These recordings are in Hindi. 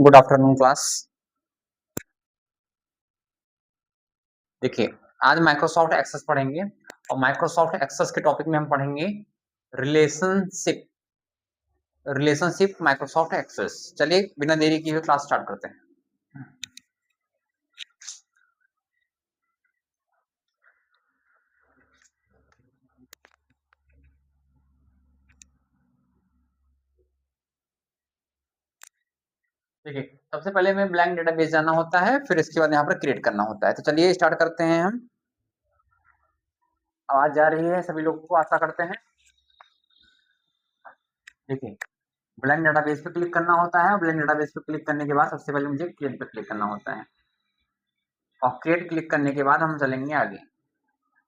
Good afternoon class. देखिए, आज माइक्रोसॉफ्ट एक्सेस पढ़ेंगे और माइक्रोसॉफ्ट एक्सेस के टॉपिक में हम पढ़ेंगे रिलेशनशिप। Relationship Microsoft access. चलिए बिना देरी किए हुए क्लास स्टार्ट करते हैं। देखिए, सबसे पहले में ब्लैंक डेटाबेस जाना होता है, फिर इसके बाद यहाँ पर क्रिएट करना होता है। तो चलिए स्टार्ट करते हैं हम। आवाज जा रही है सभी लोगों को, आशा करते हैं। देखिए, ब्लैंक डेटाबेस पे क्लिक करना होता है। ब्लैंक डेटाबेस पे क्लिक करने के बाद सबसे पहले मुझे क्रिएट पे क्लिक करना होता है और क्रिएट क्लिक करने के बाद हम चलेंगे आगे।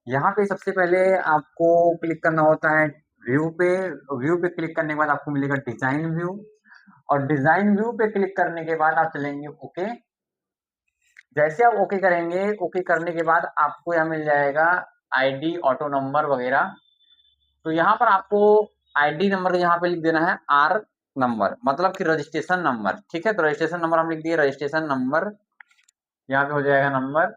यहाँ पे सबसे पहले आपको क्लिक करना होता है व्यू पे। व्यू पे क्लिक करने के बाद आपको मिलेगा डिजाइन व्यू और डिजाइन व्यू पे क्लिक करने के बाद आप चलेंगे ओके। जैसे आप ओके करेंगे, ओके करने के बाद आपको यहाँ मिल जाएगा आईडी, ऑटो नंबर वगैरह। तो यहाँ पर आपको आईडी नंबर यहाँ पे लिख देना है आर नंबर, मतलब कि रजिस्ट्रेशन नंबर। ठीक है, तो रजिस्ट्रेशन नंबर हम लिख दिए, रजिस्ट्रेशन नंबर यहाँ पे हो जाएगा नंबर।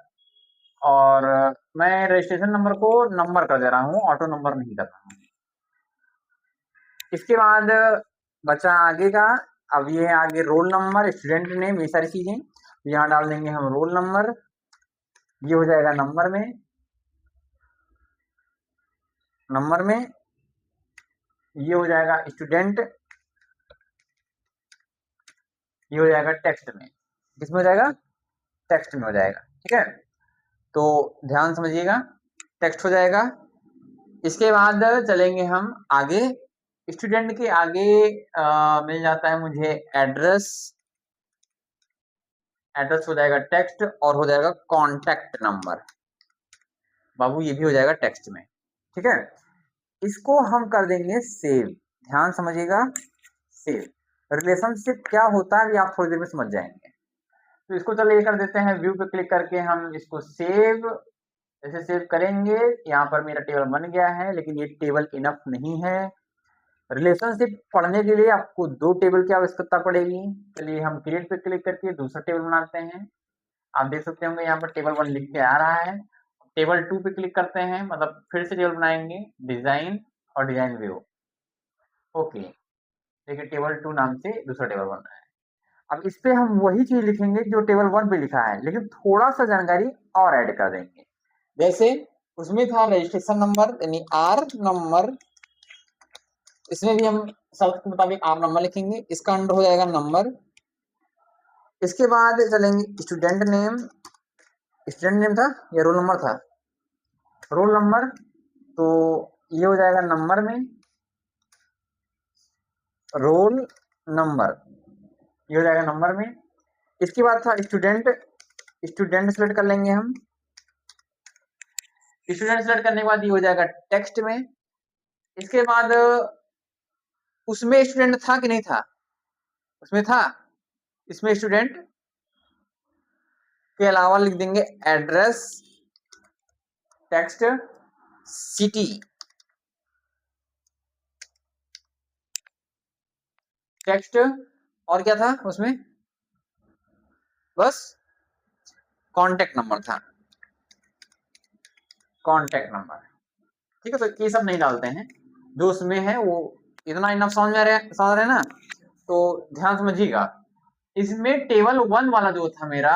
और मैं रजिस्ट्रेशन नंबर को नंबर कर दे रहा हूँ, ऑटो नंबर नहीं कर रहा हूँ। इसके बाद बचा आगे का। अब ये है आगे रोल नंबर, स्टूडेंट नेम, ये सारी चीजें यहाँ डाल देंगे हम। रोल नंबर ये हो जाएगा नंबर में, नंबर में ये हो जाएगा स्टूडेंट, ये हो जाएगा टेक्स्ट में। किसमें हो जाएगा? टेक्स्ट में हो जाएगा। ठीक है, तो ध्यान समझिएगा, टेक्स्ट हो जाएगा। इसके बाद चलेंगे हम आगे। स्टूडेंट के आगे मिल जाता है मुझे एड्रेस। एड्रेस हो जाएगा टेक्स्ट और हो जाएगा कॉन्टैक्ट नंबर। बाबू ये भी हो जाएगा टेक्स्ट में। ठीक है, इसको हम कर देंगे सेव। ध्यान समझिएगा, सेव। रिलेशनशिप क्या होता है ये आप थोड़ी देर में समझ जाएंगे। तो इसको चलिए कर देते हैं, व्यू पे क्लिक करके हम इसको सेव। जैसे सेव करेंगे, यहाँ पर मेरा टेबल बन गया है, लेकिन ये टेबल इनफ नहीं है। रिलेशनशिप पढ़ने के लिए आपको 2 टेबल की आवश्यकता पड़ेगी। चलिए हम क्रिएट पे क्लिक करके दूसरा टेबल बनाते हैं। आप देख सकते होंगे यहाँ पर टेबल 1 लिख के आ रहा है। टेबल 2 पे क्लिक करते हैं, मतलब फिर से टेबल बनाएंगे, डिजाइन और डिजाइन व्यू। ओके, देखिए टेबल 2 नाम से दूसरा टेबल बन रहा है। अब इस पे हम वही चीज लिखेंगे जो टेबल 1 पे लिखा है, लेकिन थोड़ा सा जानकारी और ऐड कर देंगे। जैसे उसमें था रजिस्ट्रेशन नंबर यानी आर नंबर, इसमें भी हम शर्त के मुताबिक आर नंबर लिखेंगे। इसका अंडर हो जाएगा नंबर। इसके बाद चलेंगे स्टूडेंट नेम। स्टूडेंट नेम था या रोल नंबर था? रोल नंबर, तो ये हो जाएगा नंबर में, रोल नंबर ये हो जाएगा नंबर में। इसके बाद था स्टूडेंट। स्टूडेंट सेलेक्ट कर लेंगे हम। स्टूडेंट सेलेक्ट करने के बाद ये हो जाएगा टेक्स्ट में। इसके बाद उसमें स्टूडेंट था कि नहीं था? उसमें था। इसमें स्टूडेंट के अलावा लिख देंगे एड्रेस, टेक्स्ट, सिटी, टेक्स्ट, और क्या था उसमें? बस कॉन्टेक्ट नंबर था, कॉन्टेक्ट नंबर। ठीक है, तो ये सब नहीं डालते हैं, जो उसमें है वो इतना इनफ समझ में समझ रहे हैं ना? तो ध्यान समझिएगा। इसमें टेबल 1 वाला जो था मेरा,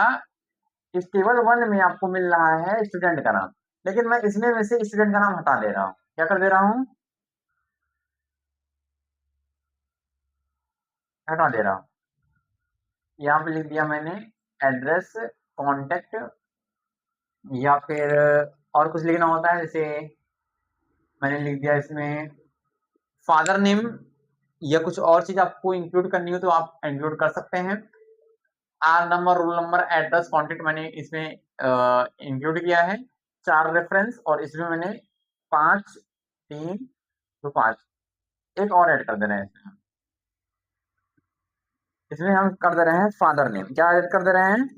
इस टेबल 1 में आपको मिल रहा है स्टूडेंट का नाम, लेकिन मैं इसमें में से स्टूडेंट का नाम हटा दे रहा हूँ। क्या कर दे रहा हूँ? हटा दे रहा हूँ। यहाँ पे लिख दिया मैंने एड्रेस, कॉन्टेक्ट, या फिर और कुछ लिखना होता है, जैसे मैंने लिख दिया इसमें फादर नेम, या कुछ और चीज आपको इंक्लूड करनी हो तो आप इंक्लूड कर सकते हैं। R number, roll number, address, contact मैंने इसमें इंक्लूड किया है। 4 रेफरेंस, और इसमें मैंने 5, 3, 2, 5 एक और ऐड कर दे रहे हैं इसमें। इसमें हम कर दे रहे हैं फादर नेम। क्या ऐड कर दे रहे हैं?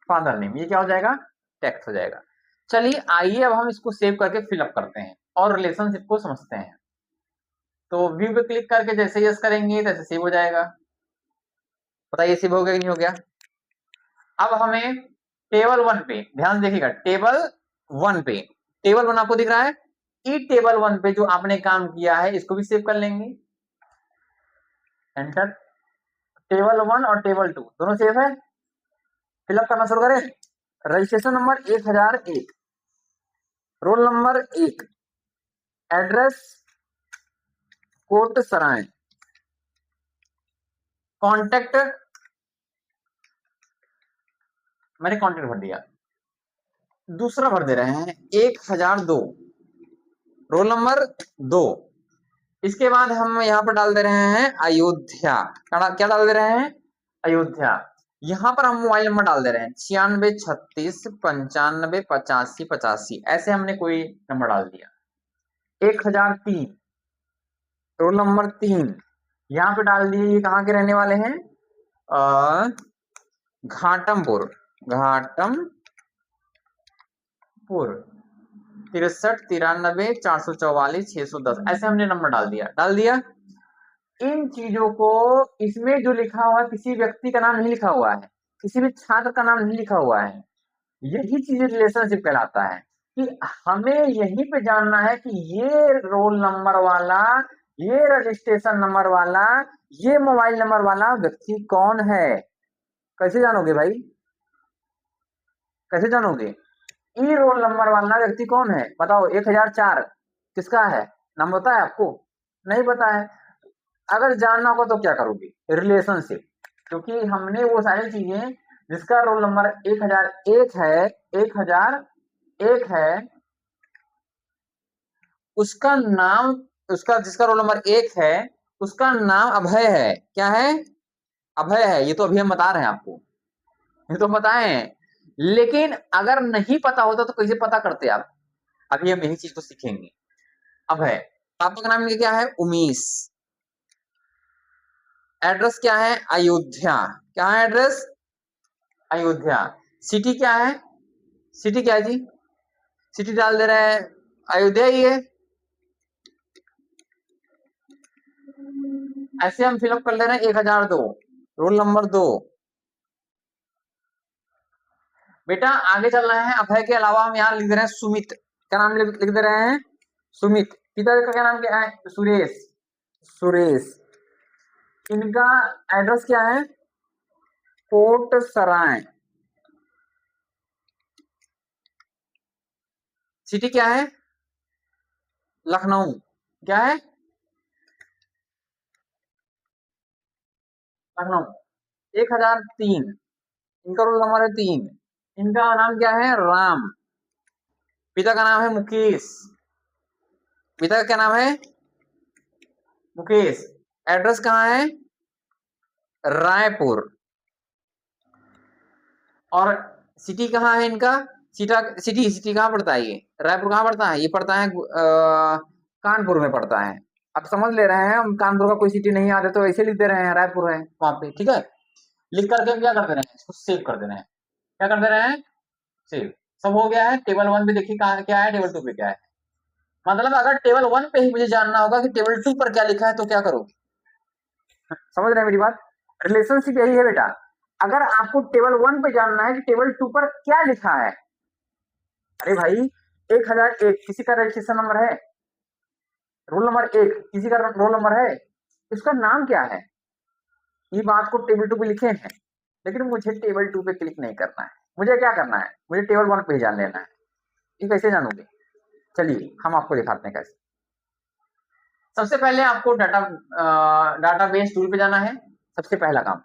Father name. ये क्या हो जाएगा? टेक्स्ट हो जाएगा। चलिए आइए अब हम इसको सेव करके फिलअप करते हैं और रिलेशनशिप को समझते हैं। तो व्यू पे क्लिक करके जैसे यस करेंगे तैसे सेव हो जाएगा। बताइए सेव हो गया कि नहीं हो गया। अब हमें टेबल 1 पे ध्यान से देखिएगा, टेबल 1 पे, टेबल 1 आपको दिख रहा है, ई टेबल 1 पे जो आपने काम किया है इसको भी सेव कर लेंगे, एंटर। टेबल 1 और टेबल 2 दोनों सेव है, फिलअप करना शुरू करें। Registration number 1001, roll number 1, address Kot Sarai, contact मैंने कॉन्टेक्ट भर दिया, दूसरा भर दे रहे हैं 1002, रोल नंबर 2। इसके बाद हम यहाँ पर डाल दे रहे हैं अयोध्या, क्या डाल दे रहे हैं, अयोध्या। यहाँ पर हम मोबाइल नंबर डाल दे रहे हैं 9636958585, ऐसे हमने कोई नंबर डाल दिया। 1003, रोल नंबर 3, यहाँ पे डाल दिए, ये कहाँ के रहने वाले हैं, घाटमपुर, घाटमपुर 63 93 444 610, ऐसे हमने नंबर डाल दिया। इन चीजों को, इसमें जो लिखा हुआ है किसी व्यक्ति का नाम नहीं लिखा हुआ है, किसी भी छात्र का नाम नहीं लिखा हुआ है, यही चीज रिलेशनशिप कहलाता है कि हमें यहीं पे जानना है कि ये रोल नंबर वाला, ये रजिस्ट्रेशन नंबर वाला, ये मोबाइल नंबर वाला व्यक्ति कौन है। कैसे जानोगे भाई, कैसे जानोगे, ई रोल नंबर वाला व्यक्ति कौन है बताओ। 1004 किसका है, नाम पता है आपको, नहीं पता है। अगर जानना होगा तो क्या करोगे, रिलेशनशिप, क्योंकि हमने वो सारी चीजें, जिसका रोल नंबर 1001 है, 1001 है, उसका नाम, उसका जिसका रोल नंबर 1 है उसका नाम अभय है। क्या है, अभय है। ये तो अभी हम बता रहे हैं आपको, ये तो बताए हैं, लेकिन अगर नहीं पता होता तो कैसे पता करते आप, अभी हम यही चीज को सीखेंगे। अभय, पापा का नाम क्या है, उमेश, एड्रेस क्या है, अयोध्या, क्या है एड्रेस, अयोध्या। सिटी क्या है, सिटी क्या है जी, सिटी डाल दे रहा है अयोध्या ही है, ऐसे हम फिलअप कर ले रहे हैं। 1002, रोल नंबर 2। बेटा आगे चल रहे हैं, अभय के अलावा हम यहाँ लिख दे रहे हैं सुमित, क्या नाम लिख दे रहे हैं, सुमित। पिता का क्या नाम क्या है, सुरेश, सुरेश। इनका एड्रेस क्या है, कोट सराय, सिटी क्या है, लखनऊ, क्या है, लखनऊ। 1003, इनका रोल नंबर है 3, इनका नाम क्या है, राम, पिता का नाम है मुकेश, पिता का क्या नाम है, मुकेश। एड्रेस कहाँ है, रायपुर, और सिटी कहाँ है इनका, सिटी कहाँ पड़ता है, ये रायपुर कहाँ पड़ता है, ये पड़ता है कानपुर में पड़ता है। अब समझ ले रहे हैं हम, कानपुर का कोई सिटी नहीं आते तो ऐसे लिख दे रहे हैं रायपुर है वहां पे, ठीक है। लिख करके हम क्या कर दे रहे हैं, इसको सेव कर दे रहे हैं, क्या कर दे रहे हैं, सेव। सब हो गया है। टेबल 1 पे देखिए कहाँ क्या है, टेबल 2 पे क्या है। मतलब अगर टेबल 1 पे ही मुझे जानना होगा कि टेबल 2 पर क्या लिखा है तो क्या करोगे, समझ रहे हैं मेरी बात। रिलेशनशिप यही है बेटा, अगर आपको टेबल 1 पे जानना है कि टेबल 2 पर क्या लिखा है, अरे भाई 1001 किसी का रजिस्ट्रेशन नंबर है, रोल नंबर 1 किसी का रोल नंबर है, इसका नाम क्या है, ये बात को टेबल 2 पे लिखे हैं, लेकिन मुझे टेबल 2 पे क्लिक नहीं करना है, मुझे क्या करना है, मुझे टेबल 1 पे ही जान लेना है। ये कैसे जानोगे, चलिए हम आपको दिखाते हैं कैसे। सबसे पहले आपको डाटाबेस टूल पे जाना है, सबसे पहला काम,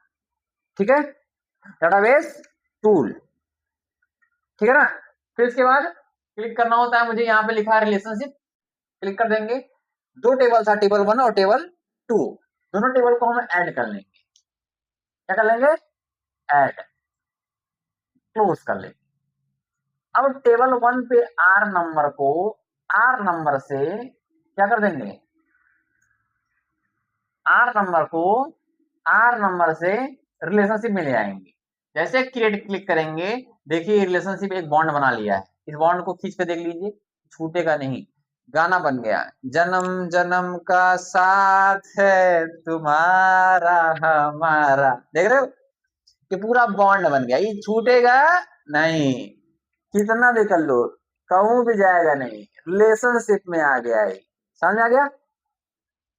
ठीक है, डाटाबेस टूल, ठीक है ना। फिर इसके बाद क्लिक करना होता है, मुझे यहाँ पे लिखा है रिलेशनशिप, क्लिक कर देंगे। दो टेबल था, टेबल 1 और टेबल 2, दोनों टेबल को हम ऐड कर लेंगे, क्या कर लेंगे, ऐड, क्लोज कर लेंगे। अब टेबल 1 पे आर नंबर को, आर नंबर से क्या कर देंगे, आर नंबर को, आर नंबर से रिलेशनशिप में ले आएंगे। जैसे क्रिएट क्लिक करेंगे, देखिए रिलेशनशिप एक बॉन्ड बना लिया है, इस बॉन्ड को खींच के देख लीजिए, छूटेगा नहीं, गाना बन गया, जन्म जन्म का साथ है तुम्हारा हमारा, देख रहे हो, कि पूरा बॉन्ड बन गया, ये छूटेगा नहीं, कितना भी कर लो, कहूं भी जाएगा नहीं, रिलेशनशिप में आ गया है। समझ में आ गया?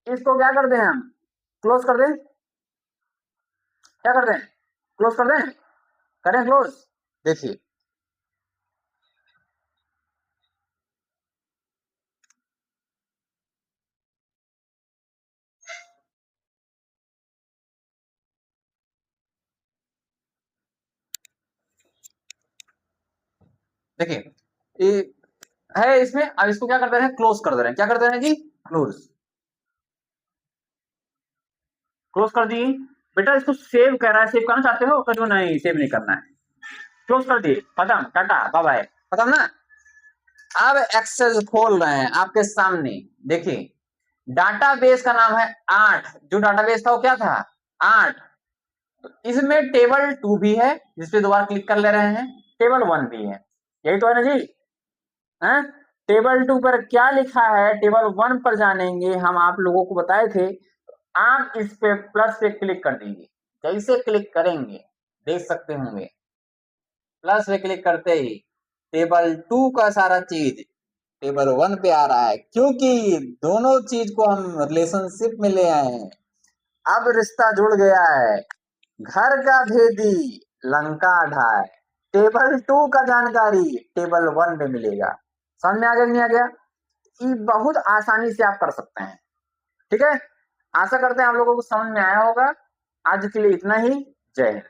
इसको क्या कर दें हम, क्लोज कर दें, क्या कर दें, क्लोज कर दें, करें क्लोज। देखिए देखिए ये है इसमें, अब इसको क्या कर दे रहे हैं, क्लोज कर दे रहे हैं, क्या कर दे रहे हैं जी, क्लोज, क्लोज कर दी। बेटा इसको सेव कर रहा है, सेव करना चाहते हो, करो नहीं सेव नहीं करना है, क्लोज कर दिए, खत्म, टाटा बाय बाय, खत्म ना। अब एक्सेल खोल रहे हैं आपके सामने, देखिए डाटाबेस का नाम है 8, जो डाटाबेस था वो क्या था 8, इसमें टेबल 2 भी है जिसपे दोबारा क्लिक कर ले रहे हैं, टेबल 1 भी है, यही तो है ना जी, हैं? टेबल 2 पर क्या लिखा है, टेबल 1 पर जानेंगे, हम आप लोगों को बताए थे, आप इस पे प्लस पे क्लिक कर दीजिए, जैसे क्लिक करेंगे देख सकते होंगे, प्लस पे क्लिक करते ही टेबल 2 का सारा चीज टेबल 1 पे आ रहा है, क्योंकि दोनों चीज को हम रिलेशनशिप में ले आए हैं। अब रिश्ता जुड़ गया है, घर का भेदी लंका ढाए, टेबल 2 का जानकारी टेबल 1 में मिलेगा। समझ में आ गया नहीं आ गया? ये बहुत आसानी से आप कर सकते हैं, ठीक है। आशा करते हैं आप लोगों को समझ में आया होगा। आज के लिए इतना ही, जय हिंद।